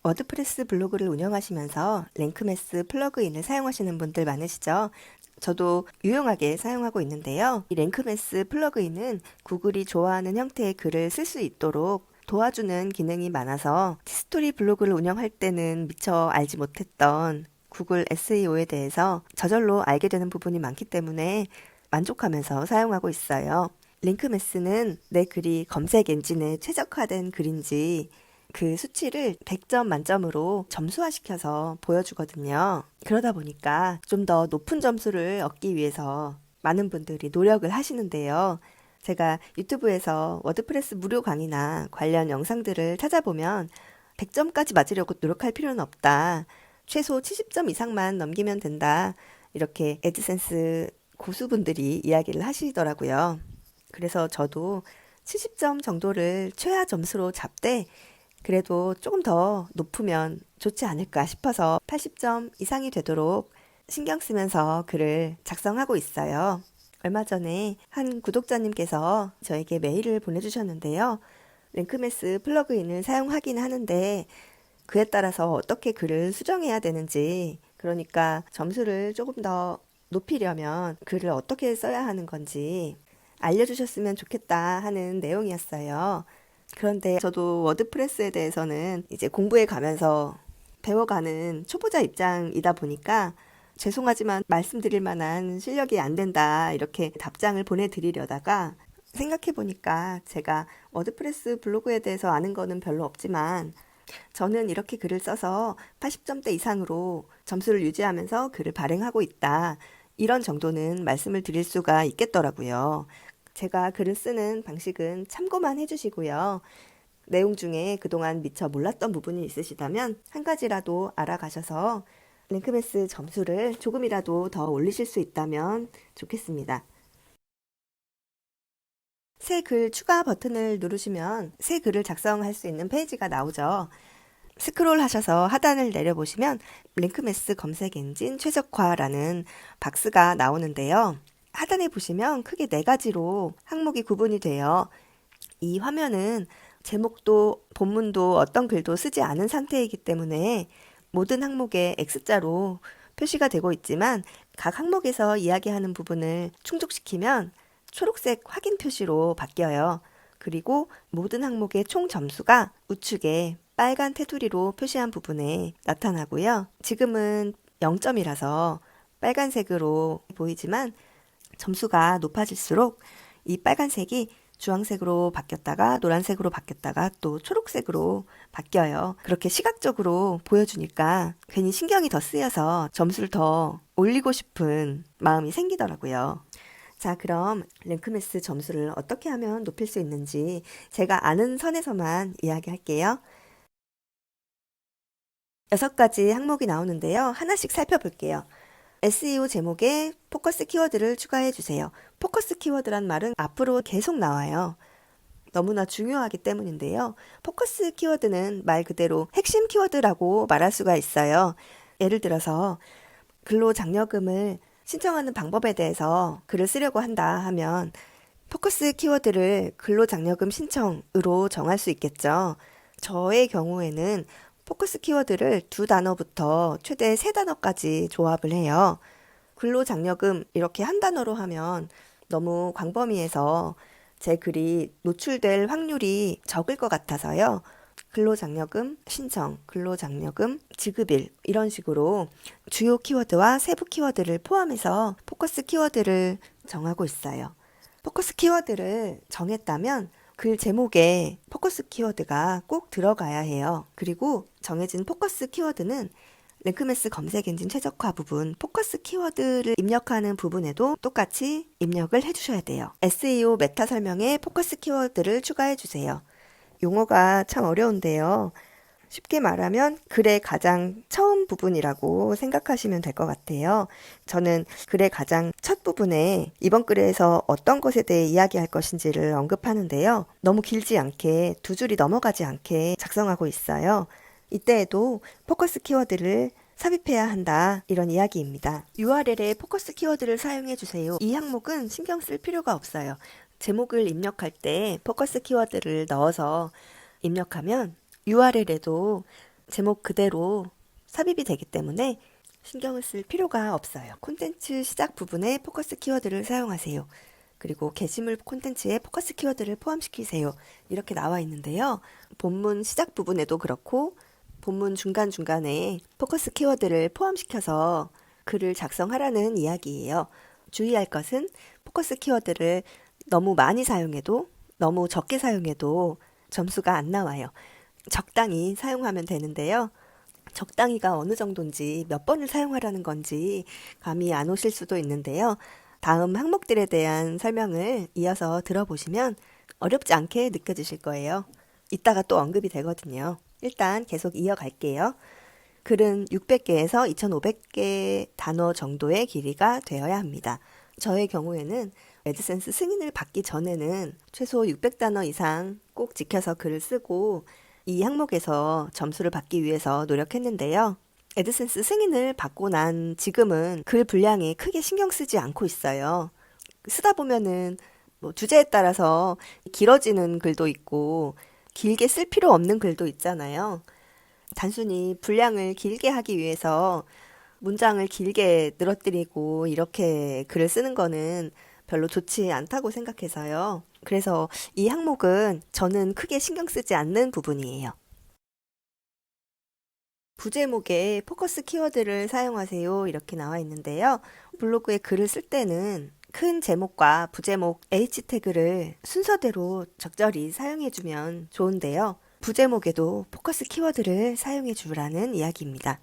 워드프레스 블로그를 운영하시면서 랭크매스 플러그인을 사용하시는 분들 많으시죠? 저도 유용하게 사용하고 있는데요. 이 랭크매스 플러그인은 구글이 좋아하는 형태의 글을 쓸 수 있도록 도와주는 기능이 많아서 티스토리 블로그를 운영할 때는 미처 알지 못했던 구글 SEO에 대해서 저절로 알게 되는 부분이 많기 때문에 만족하면서 사용하고 있어요. 링크매스는 내 글이 검색 엔진에 최적화된 글인지 그 수치를 100점 만점으로 점수화시켜서 보여주거든요. 그러다 보니까 좀 더 높은 점수를 얻기 위해서 많은 분들이 노력을 하시는데요. 제가 유튜브에서 워드프레스 무료 강의나 관련 영상들을 찾아보면 100점까지 맞으려고 노력할 필요는 없다. 최소 70점 이상만 넘기면 된다. 이렇게 애드센스 고수분들이 이야기를 하시더라고요. 그래서 저도 70점 정도를 최하 점수로 잡되 그래도 조금 더 높으면 좋지 않을까 싶어서 80점 이상이 되도록 신경 쓰면서 글을 작성하고 있어요. 얼마 전에 한 구독자님께서 저에게 메일을 보내주셨는데요. 랭크매스 플러그인을 사용하긴 하는데 그에 따라서 어떻게 글을 수정해야 되는지, 그러니까 점수를 조금 더 높이려면 글을 어떻게 써야 하는 건지 알려주셨으면 좋겠다 하는 내용이었어요. 그런데 저도 워드프레스에 대해서는 이제 공부해 가면서 배워가는 초보자 입장이다 보니까 죄송하지만 말씀드릴 만한 실력이 안 된다 이렇게 답장을 보내드리려다가 생각해 보니까 제가 워드프레스 블로그에 대해서 아는 거는 별로 없지만 저는 이렇게 글을 써서 80점대 이상으로 점수를 유지하면서 글을 발행하고 있다. 이런 정도는 말씀을 드릴 수가 있겠더라고요. 제가 글을 쓰는 방식은 참고만 해주시고요. 내용 중에 그동안 미처 몰랐던 부분이 있으시다면 한 가지라도 알아가셔서 랭크매스 점수를 조금이라도 더 올리실 수 있다면 좋겠습니다. 새 글 추가 버튼을 누르시면 새 글을 작성할 수 있는 페이지가 나오죠. 스크롤 하셔서 하단을 내려보시면 랭크매스 검색 엔진 최적화라는 박스가 나오는데요. 하단에 보시면 크게 네 가지로 항목이 구분이 돼요. 이 화면은 제목도 본문도 어떤 글도 쓰지 않은 상태이기 때문에 모든 항목에 X자로 표시가 되고 있지만 각 항목에서 이야기하는 부분을 충족시키면 초록색 확인 표시로 바뀌어요. 그리고 모든 항목의 총 점수가 우측에 빨간 테두리로 표시한 부분에 나타나고요. 지금은 0점이라서 빨간색으로 보이지만 점수가 높아질수록 이 빨간색이 주황색으로 바뀌었다가 노란색으로 바뀌었다가 또 초록색으로 바뀌어요. 그렇게 시각적으로 보여주니까 괜히 신경이 더 쓰여서 점수를 더 올리고 싶은 마음이 생기더라고요. 자, 그럼 랭크매스 점수를 어떻게 하면 높일 수 있는지 제가 아는 선에서만 이야기할게요. 6가지 항목이 나오는데요. 하나씩 살펴볼게요. SEO 제목에 포커스 키워드를 추가해 주세요. 포커스 키워드란 말은 앞으로 계속 나와요. 너무나 중요하기 때문인데요. 포커스 키워드는 말 그대로 핵심 키워드라고 말할 수가 있어요. 예를 들어서 근로장려금을 신청하는 방법에 대해서 글을 쓰려고 한다 하면 포커스 키워드를 근로장려금 신청으로 정할 수 있겠죠. 저의 경우에는 포커스 키워드를 2단어부터 최대 3단어까지 조합을 해요. 근로장려금 이렇게 한 단어로 하면 너무 광범위해서 제 글이 노출될 확률이 적을 것 같아서요. 근로장려금 신청, 근로장려금 지급일 이런 식으로 주요 키워드와 세부 키워드를 포함해서 포커스 키워드를 정하고 있어요. 포커스 키워드를 정했다면 글 제목에 포커스 키워드가 꼭 들어가야 해요. 그리고 정해진 포커스 키워드는 랭크매스 검색 엔진 최적화 부분 포커스 키워드를 입력하는 부분에도 똑같이 입력을 해주셔야 돼요. SEO 메타 설명에 포커스 키워드를 추가해 주세요. 용어가 참 어려운데요. 쉽게 말하면 글의 가장 처음 부분이라고 생각하시면 될 것 같아요. 저는 글의 가장 첫 부분에 이번 글에서 어떤 것에 대해 이야기할 것인지를 언급하는데요. 너무 길지 않게 2줄이 넘어가지 않게 작성하고 있어요. 이때에도 포커스 키워드를 삽입해야 한다 이런 이야기입니다. URL에 포커스 키워드를 사용해 주세요. 이 항목은 신경 쓸 필요가 없어요. 제목을 입력할 때 포커스 키워드를 넣어서 입력하면 URL에도 제목 그대로 삽입이 되기 때문에 신경을 쓸 필요가 없어요. 콘텐츠 시작 부분에 포커스 키워드를 사용하세요. 그리고 게시물 콘텐츠에 포커스 키워드를 포함시키세요. 이렇게 나와 있는데요. 본문 시작 부분에도 그렇고 본문 중간중간에 포커스 키워드를 포함시켜서 글을 작성하라는 이야기예요. 주의할 것은 포커스 키워드를 너무 많이 사용해도 너무 적게 사용해도 점수가 안 나와요. 적당히 사용하면 되는데요. 적당히가 어느 정도인지 몇 번을 사용하라는 건지 감이 안 오실 수도 있는데요. 다음 항목들에 대한 설명을 이어서 들어보시면 어렵지 않게 느껴지실 거예요. 이따가 또 언급이 되거든요. 일단 계속 이어갈게요. 글은 600개에서 2500개 단어 정도의 길이가 되어야 합니다. 저의 경우에는 애드센스 승인을 받기 전에는 최소 600단어 이상 꼭 지켜서 글을 쓰고 이 항목에서 점수를 받기 위해서 노력했는데요. 애드센스 승인을 받고 난 지금은 글 분량에 크게 신경 쓰지 않고 있어요. 쓰다 보면은 주제에 따라서 길어지는 글도 있고 길게 쓸 필요 없는 글도 있잖아요. 단순히 분량을 길게 하기 위해서 문장을 길게 늘어뜨리고 이렇게 글을 쓰는 거는 별로 좋지 않다고 생각해서요. 그래서 이 항목은 저는 크게 신경 쓰지 않는 부분이에요. 부제목에 포커스 키워드를 사용하세요. 이렇게 나와 있는데요. 블로그에 글을 쓸 때는 큰 제목과 부제목 H 태그를 순서대로 적절히 사용해주면 좋은데요. 부제목에도 포커스 키워드를 사용해주라는 이야기입니다.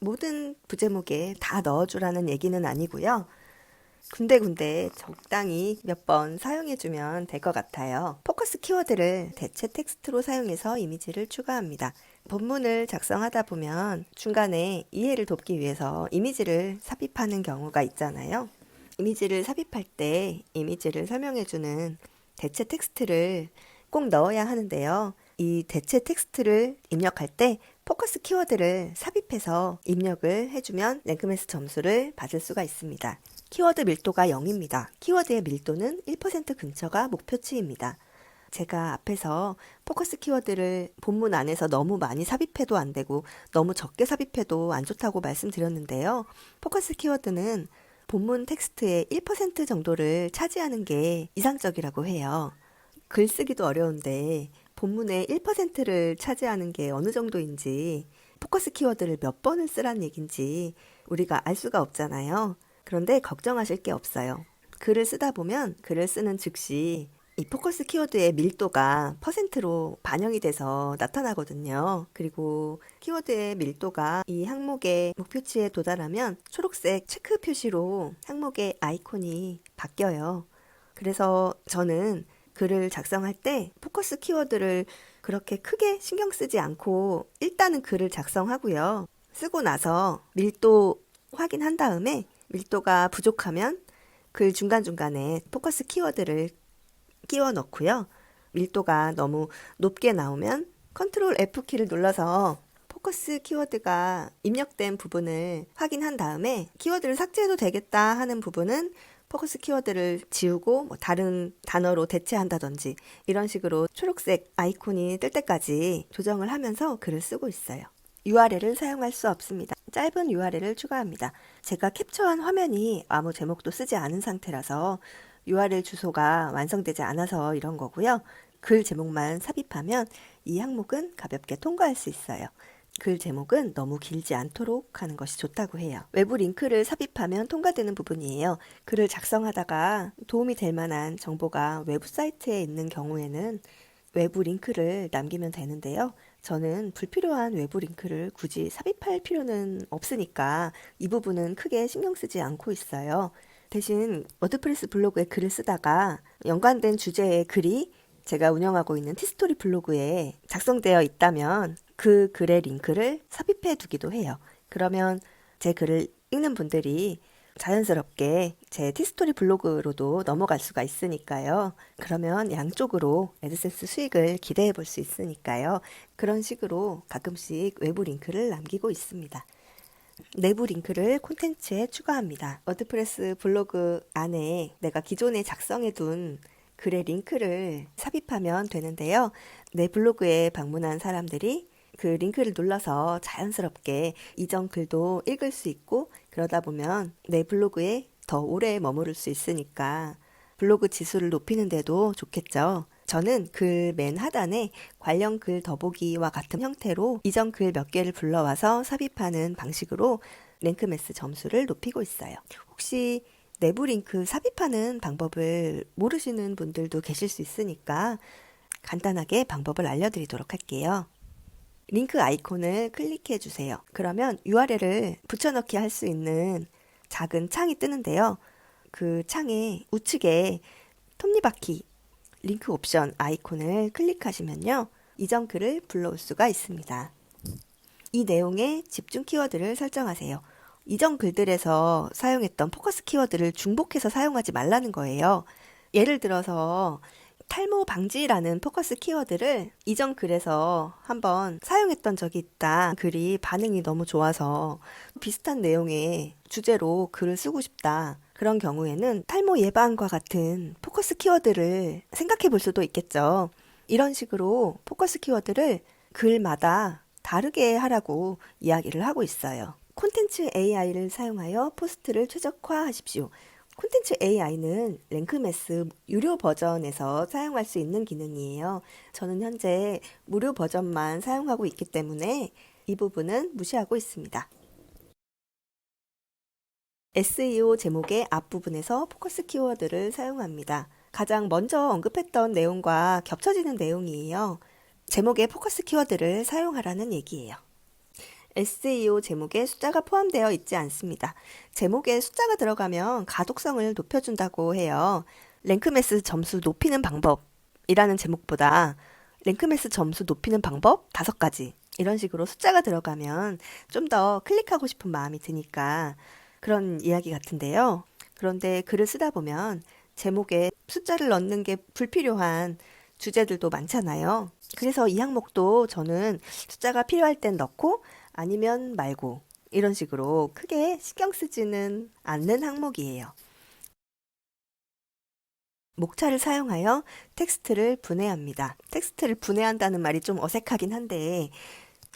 모든 부제목에 다 넣어주라는 얘기는 아니고요. 군데군데 적당히 몇 번 사용해주면 될 것 같아요. 포커스 키워드를 대체 텍스트로 사용해서 이미지를 추가합니다. 본문을 작성하다 보면 중간에 이해를 돕기 위해서 이미지를 삽입하는 경우가 있잖아요. 이미지를 삽입할 때 이미지를 설명해주는 대체 텍스트를 꼭 넣어야 하는데요. 이 대체 텍스트를 입력할 때 포커스 키워드를 삽입해서 입력을 해주면 랭크매스 점수를 받을 수가 있습니다. 키워드 밀도가 0입니다. 키워드의 밀도는 1% 근처가 목표치입니다. 제가 앞에서 포커스 키워드를 본문 안에서 너무 많이 삽입해도 안 되고 너무 적게 삽입해도 안 좋다고 말씀드렸는데요. 포커스 키워드는 본문 텍스트의 1% 정도를 차지하는 게 이상적이라고 해요. 글쓰기도 어려운데 본문의 1%를 차지하는 게 어느 정도인지 포커스 키워드를 몇 번을 쓰라는 얘기인지 우리가 알 수가 없잖아요. 그런데 걱정하실 게 없어요. 글을 쓰다 보면 글을 쓰는 즉시 이 포커스 키워드의 밀도가 퍼센트로 반영이 돼서 나타나거든요. 그리고 키워드의 밀도가 이 항목의 목표치에 도달하면 초록색 체크 표시로 항목의 아이콘이 바뀌어요. 그래서 저는 글을 작성할 때 포커스 키워드를 그렇게 크게 신경 쓰지 않고 일단은 글을 작성하고요. 쓰고 나서 밀도 확인한 다음에 밀도가 부족하면 글 중간중간에 포커스 키워드를 끼워 넣고요. 밀도가 너무 높게 나오면 컨트롤 F키를 눌러서 포커스 키워드가 입력된 부분을 확인한 다음에 키워드를 삭제해도 되겠다 하는 부분은 포커스 키워드를 지우고 다른 단어로 대체한다든지 이런 식으로 초록색 아이콘이 뜰 때까지 조정을 하면서 글을 쓰고 있어요. URL을 사용할 수 없습니다. 짧은 URL을 추가합니다. 제가 캡처한 화면이 아무 제목도 쓰지 않은 상태라서 URL 주소가 완성되지 않아서 이런 거고요. 글 제목만 삽입하면 이 항목은 가볍게 통과할 수 있어요. 글 제목은 너무 길지 않도록 하는 것이 좋다고 해요. 외부 링크를 삽입하면 통과되는 부분이에요. 글을 작성하다가 도움이 될 만한 정보가 외부 사이트에 있는 경우에는 외부 링크를 남기면 되는데요. 저는 불필요한 외부 링크를 굳이 삽입할 필요는 없으니까 이 부분은 크게 신경 쓰지 않고 있어요. 대신 워드프레스 블로그에 글을 쓰다가 연관된 주제의 글이 제가 운영하고 있는 티스토리 블로그에 작성되어 있다면 그 글의 링크를 삽입해 두기도 해요. 그러면 제 글을 읽는 분들이 자연스럽게 제 티스토리 블로그로도 넘어갈 수가 있으니까요. 그러면 양쪽으로 애드센스 수익을 기대해 볼 수 있으니까요. 그런 식으로 가끔씩 외부 링크를 남기고 있습니다. 내부 링크를 콘텐츠에 추가합니다. 워드프레스 블로그 안에 내가 기존에 작성해 둔 글의 링크를 삽입하면 되는데요. 내 블로그에 방문한 사람들이 그 링크를 눌러서 자연스럽게 이전 글도 읽을 수 있고 그러다 보면 내 블로그에 더 오래 머무를 수 있으니까 블로그 지수를 높이는 데도 좋겠죠. 저는 글 맨 하단에 관련 글 더보기와 같은 형태로 이전 글 몇 개를 불러와서 삽입하는 방식으로 랭크매스 점수를 높이고 있어요. 혹시 내부 링크 삽입하는 방법을 모르시는 분들도 계실 수 있으니까 간단하게 방법을 알려드리도록 할게요. 링크 아이콘을 클릭해 주세요. 그러면 URL을 붙여넣기 할 수 있는 작은 창이 뜨는데요. 그 창의 우측에 톱니바퀴 링크 옵션 아이콘을 클릭하시면요. 이전 글을 불러올 수가 있습니다. 이 내용에 집중 키워드를 설정하세요. 이전 글들에서 사용했던 포커스 키워드를 중복해서 사용하지 말라는 거예요. 예를 들어서 탈모 방지라는 포커스 키워드를 이전 글에서 한번 사용했던 적이 있다. 글이 반응이 너무 좋아서 비슷한 내용의 주제로 글을 쓰고 싶다. 그런 경우에는 탈모 예방과 같은 포커스 키워드를 생각해 볼 수도 있겠죠. 이런 식으로 포커스 키워드를 글마다 다르게 하라고 이야기를 하고 있어요. 콘텐츠 AI를 사용하여 포스트를 최적화하십시오. 콘텐츠 AI는 랭크매스 유료 버전에서 사용할 수 있는 기능이에요. 저는 현재 무료 버전만 사용하고 있기 때문에 이 부분은 무시하고 있습니다. SEO 제목의 앞부분에서 포커스 키워드를 사용합니다. 가장 먼저 언급했던 내용과 겹쳐지는 내용이에요. 제목의 포커스 키워드를 사용하라는 얘기예요. SEO 제목에 숫자가 포함되어 있지 않습니다. 제목에 숫자가 들어가면 가독성을 높여준다고 해요. 랭크매스 점수 높이는 방법이라는 제목보다 랭크매스 점수 높이는 방법 5가지 이런 식으로 숫자가 들어가면 좀 더 클릭하고 싶은 마음이 드니까 그런 이야기 같은데요. 그런데 글을 쓰다 보면 제목에 숫자를 넣는 게 불필요한 주제들도 많잖아요. 그래서 이 항목도 저는 숫자가 필요할 땐 넣고 아니면 말고 이런 식으로 크게 신경 쓰지는 않는 항목이에요. 목차를 사용하여 텍스트를 분해합니다. 텍스트를 분해한다는 말이 좀 어색하긴 한데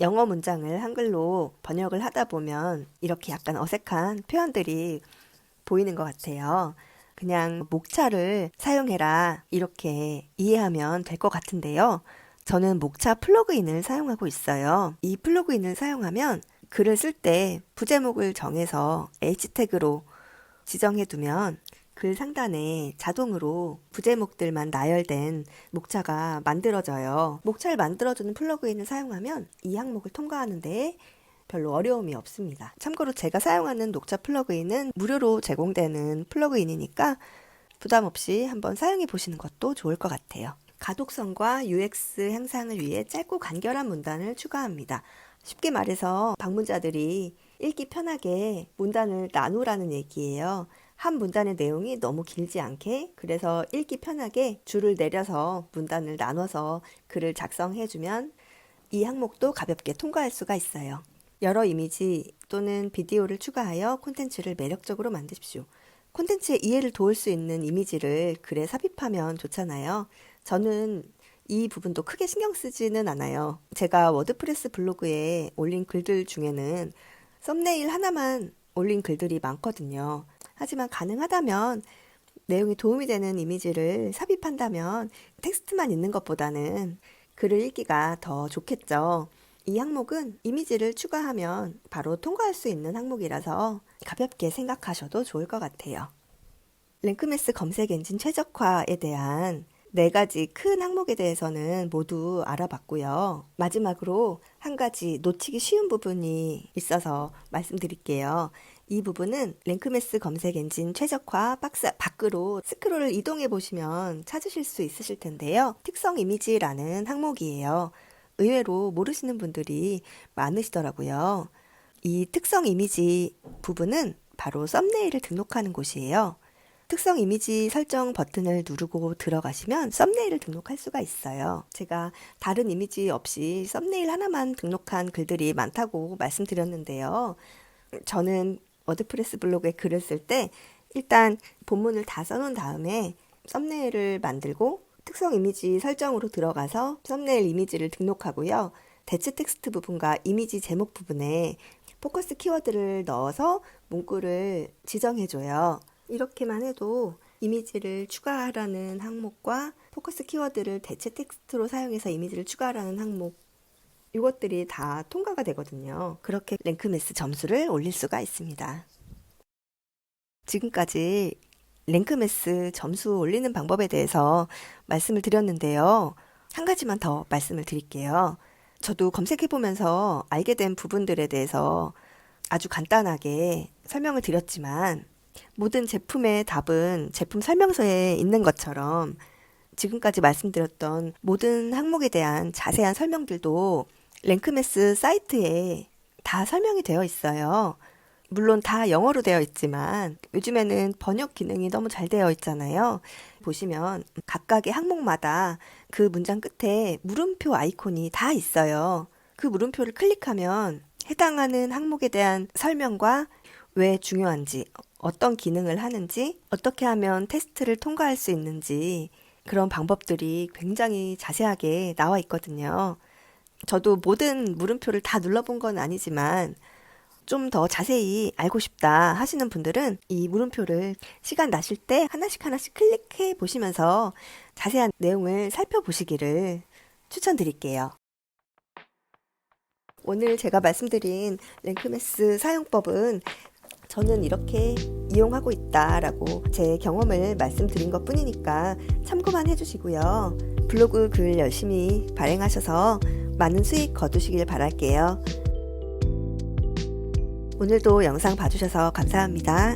영어 문장을 한글로 번역을 하다 보면 이렇게 약간 어색한 표현들이 보이는 것 같아요. 그냥 목차를 사용해라 이렇게 이해하면 될 것 같은데요. 저는 목차 플러그인을 사용하고 있어요. 이 플러그인을 사용하면 글을 쓸 때 부제목을 정해서 H태그로 지정해 두면 글 상단에 자동으로 부제목들만 나열된 목차가 만들어져요. 목차를 만들어주는 플러그인을 사용하면 이 항목을 통과하는 데 별로 어려움이 없습니다. 참고로 제가 사용하는 녹차 플러그인은 무료로 제공되는 플러그인이니까 부담 없이 한번 사용해 보시는 것도 좋을 것 같아요. 가독성과 UX 향상을 위해 짧고 간결한 문단을 추가합니다. 쉽게 말해서 방문자들이 읽기 편하게 문단을 나누라는 얘기예요. 한 문단의 내용이 너무 길지 않게, 그래서 읽기 편하게 줄을 내려서 문단을 나눠서 글을 작성해주면 이 항목도 가볍게 통과할 수가 있어요. 여러 이미지 또는 비디오를 추가하여 콘텐츠를 매력적으로 만드십시오. 콘텐츠의 이해를 도울 수 있는 이미지를 글에 삽입하면 좋잖아요. 저는 이 부분도 크게 신경 쓰지는 않아요. 제가 워드프레스 블로그에 올린 글들 중에는 썸네일 하나만 올린 글들이 많거든요. 하지만 가능하다면 내용이 도움이 되는 이미지를 삽입한다면 텍스트만 있는 것보다는 글을 읽기가 더 좋겠죠. 이 항목은 이미지를 추가하면 바로 통과할 수 있는 항목이라서 가볍게 생각하셔도 좋을 것 같아요. 랭크매스 검색 엔진 최적화에 대한 4가지 큰 항목에 대해서는 모두 알아봤고요. 마지막으로 한 가지 놓치기 쉬운 부분이 있어서 말씀드릴게요. 이 부분은 랭크매스 검색 엔진 최적화 박스 밖으로 스크롤을 이동해 보시면 찾으실 수 있으실 텐데요. 특성 이미지라는 항목이에요. 의외로 모르시는 분들이 많으시더라고요. 이 특성 이미지 부분은 바로 썸네일을 등록하는 곳이에요. 특성 이미지 설정 버튼을 누르고 들어가시면 썸네일을 등록할 수가 있어요. 제가 다른 이미지 없이 썸네일 하나만 등록한 글들이 많다고 말씀드렸는데요. 저는 워드프레스 블로그에 글을 쓸 때 일단 본문을 다 써놓은 다음에 썸네일을 만들고 특성 이미지 설정으로 들어가서 썸네일 이미지를 등록하고요. 대체 텍스트 부분과 이미지 제목 부분에 포커스 키워드를 넣어서 문구를 지정해줘요. 이렇게만 해도 이미지를 추가하라는 항목과 포커스 키워드를 대체 텍스트로 사용해서 이미지를 추가하라는 항목, 이것들이 다 통과가 되거든요. 그렇게 랭크매스 점수를 올릴 수가 있습니다. 지금까지 랭크매스 점수 올리는 방법에 대해서 말씀을 드렸는데요. 한 가지만 더 말씀을 드릴게요. 저도 검색해보면서 알게 된 부분들에 대해서 아주 간단하게 설명을 드렸지만, 모든 제품의 답은 제품 설명서에 있는 것처럼 지금까지 말씀드렸던 모든 항목에 대한 자세한 설명들도 랭크매스 사이트에 다 설명이 되어 있어요. 물론 다 영어로 되어 있지만 요즘에는 번역 기능이 너무 잘 되어 있잖아요. 보시면 각각의 항목마다 그 문장 끝에 물음표 아이콘이 다 있어요. 그 물음표를 클릭하면 해당하는 항목에 대한 설명과 왜 중요한지, 어떤 기능을 하는지, 어떻게 하면 테스트를 통과할 수 있는지, 그런 방법들이 굉장히 자세하게 나와 있거든요. 저도 모든 물음표를 다 눌러본 건 아니지만 좀 더 자세히 알고 싶다 하시는 분들은 이 물음표를 시간 나실 때 하나씩 클릭해 보시면서 자세한 내용을 살펴보시기를 추천드릴게요. 오늘 제가 말씀드린 랭크매스 사용법은 저는 이렇게 이용하고 있다라고 제 경험을 말씀드린 것 뿐이니까 참고만 해주시고요. 블로그 글 열심히 발행하셔서 많은 수익 거두시길 바랄게요. 오늘도 영상 봐주셔서 감사합니다.